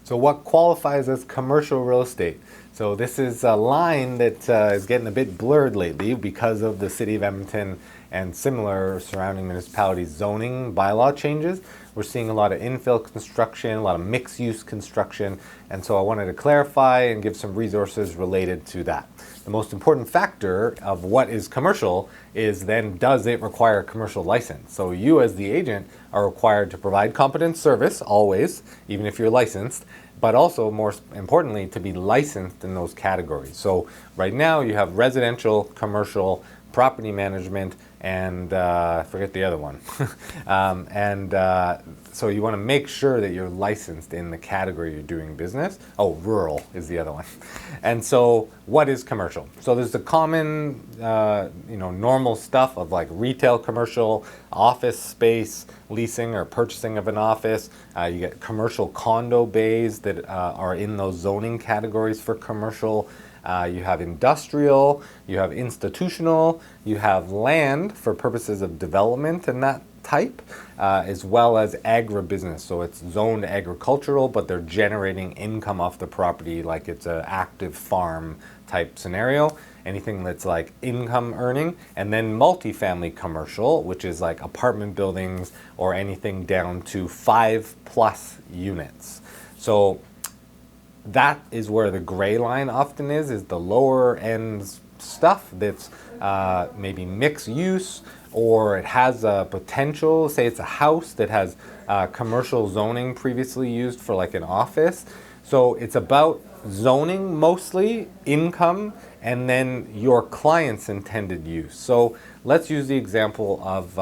So what qualifies as commercial real estate? So this is a line that is getting a bit blurred lately because of the City of Edmonton and similar surrounding municipalities zoning bylaw changes. We're seeing a lot of infill construction, a lot of mixed-use construction, and so I wanted to clarify and give some resources related to that. The most important factor of what is commercial is then, does it require a commercial license? So you as the agent are required to provide competent service always, even if you're licensed, but also more importantly to be licensed in those categories. So right now you have residential, commercial, property management, and I forget the other one. So you want to make sure that you're licensed in the category you're doing business. Oh, rural is the other one. And so what is commercial? So there's the common, normal stuff of like retail commercial, office space, leasing or purchasing of an office. You get commercial condo bays that are in those zoning categories for commercial. You have industrial, you have institutional, you have land for purposes of development and that type, as well as agribusiness. So it's zoned agricultural, but they're generating income off the property like it's an active farm type scenario. Anything that's like income earning. And then multifamily commercial, which is like apartment buildings or anything down to 5+ units. So that is where the gray line often is the lower end stuff that's maybe mixed use, or it has a potential, say it's a house that has commercial zoning previously used for like an office. So it's about zoning mostly, income, and then your client's intended use. So let's use the example of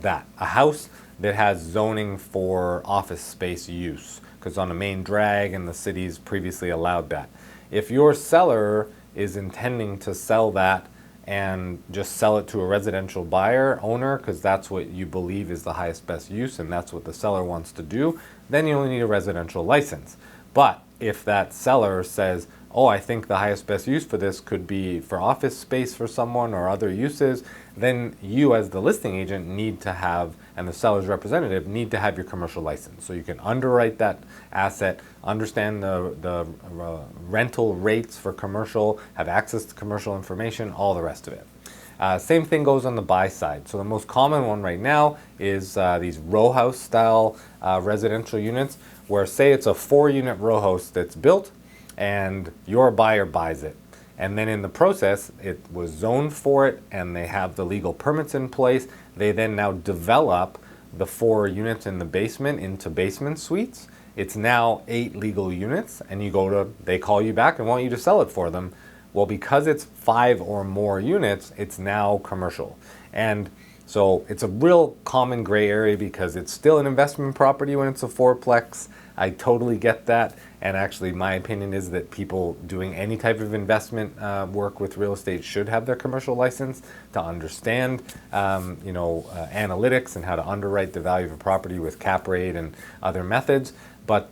that. A house that has zoning for office space use, because on a main drag and the city's previously allowed that. If your seller is intending to sell that and just sell it to a residential buyer, owner, because that's what you believe is the highest best use and that's what the seller wants to do, then you only need a residential license. But if that seller says, oh, I think the highest best use for this could be for office space for someone or other uses, then you as the listing agent need to have, and the seller's representative need to have your commercial license. So you can underwrite that asset, understand the rental rates for commercial, have access to commercial information, all the rest of it. Same thing goes on the buy side. So the most common one right now is these row house style residential units, where say it's a 4-unit row house that's built and your buyer buys it. And then in the process, it was zoned for it and they have the legal permits in place. They then now develop the 4 units in the basement into basement suites. It's now 8 legal units, and they call you back and want you to sell it for them. Well, because it's 5 or more units, it's now commercial. And so it's a real common gray area because it's still an investment property when it's a 4-plex. I totally get that. And actually, my opinion is that people doing any type of investment work with real estate should have their commercial license to understand, analytics and how to underwrite the value of a property with cap rate and other methods. But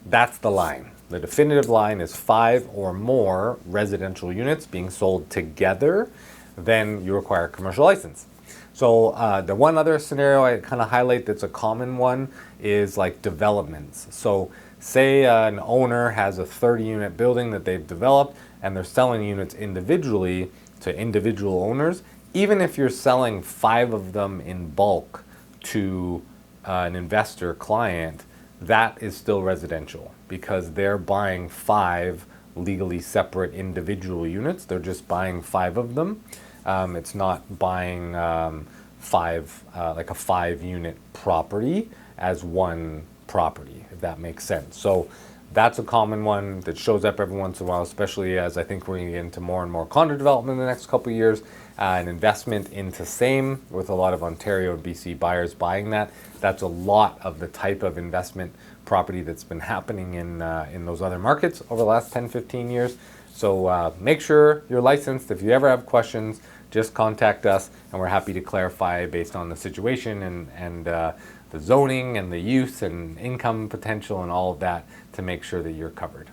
that's the line. The definitive line is 5 or more residential units being sold together, then you require a commercial license. So the one other scenario I kind of highlight that's a common one is like developments. So say an owner has a 30-unit building that they've developed and they're selling units individually to individual owners. Even if you're selling 5 of them in bulk to an investor client, that is still residential because they're buying 5 legally separate individual units. They're just buying 5 of them. It's not buying 5, like a 5-unit property as one property, if that makes sense. So that's a common one that shows up every once in a while, especially as I think we're going to get into more and more condo development in the next couple of years. An investment into same with a lot of Ontario and BC buyers buying that. That's a lot of the type of investment property that's been happening in those other markets over the last 10, 15 years. So make sure you're licensed. If you ever have questions, just contact us and we're happy to clarify based on the situation and the zoning and the use and income potential and all of that to make sure that you're covered.